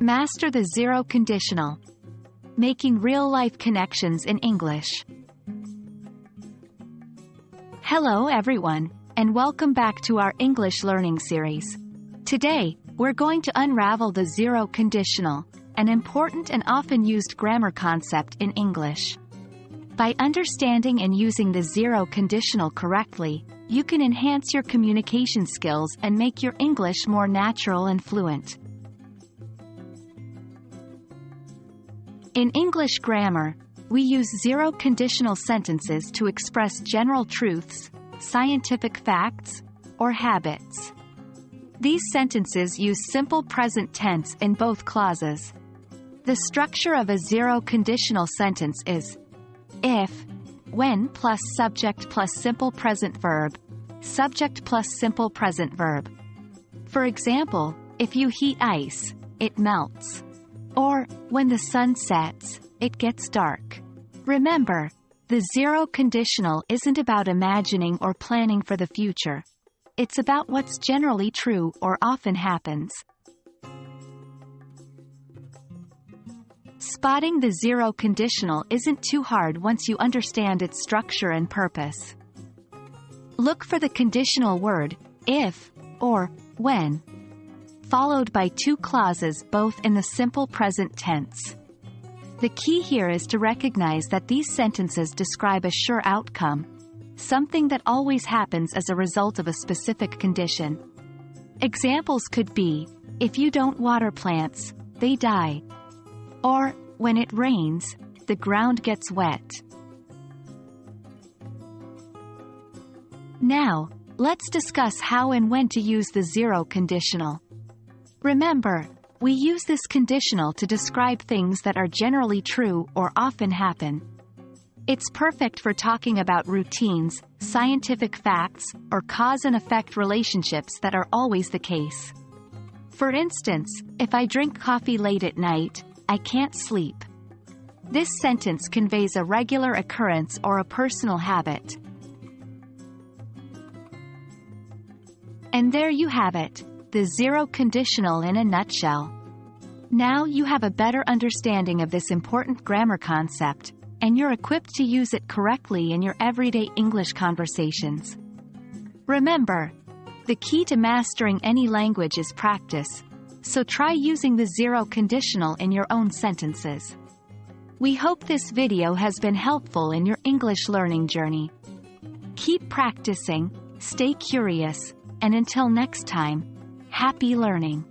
Master the zero conditional. Making real-life connections in English. Hello everyone, and welcome back to our English learning series. Today, we're going to unravel the zero conditional, an important and often used grammar concept in English. By understanding and using the zero conditional correctly, you can enhance your communication skills and make your English more natural and fluent. In English grammar, we use zero conditional sentences to express general truths, scientific facts, or habits. These sentences use simple present tense in both clauses. The structure of a zero conditional sentence is if, when plus subject plus simple present verb, subject plus simple present verb. For example, if you heat ice, it melts. Or, when the sun sets, it gets dark. Remember, the zero conditional isn't about imagining or planning for the future. It's about what's generally true or often happens. Spotting the zero conditional isn't too hard once you understand its structure and purpose. Look for the conditional word, if, or when, followed by two clauses both in the simple present tense. The key here is to recognize that these sentences describe a sure outcome, something that always happens as a result of a specific condition. Examples could be, if you don't water plants, they die. Or, when it rains, the ground gets wet. Now, let's discuss how and when to use the zero conditional. Remember, we use this conditional to describe things that are generally true or often happen. It's perfect for talking about routines, scientific facts, or cause and effect relationships that are always the case. For instance, if I drink coffee late at night, I can't sleep. This sentence conveys a regular occurrence or a personal habit. And there you have it, the zero conditional in a nutshell. Now you have a better understanding of this important grammar concept, and you're equipped to use it correctly in your everyday English conversations. Remember, the key to mastering any language is practice, so try using the zero conditional in your own sentences. We hope this video has been helpful in your English learning journey. Keep practicing, stay curious, and until next time, happy learning!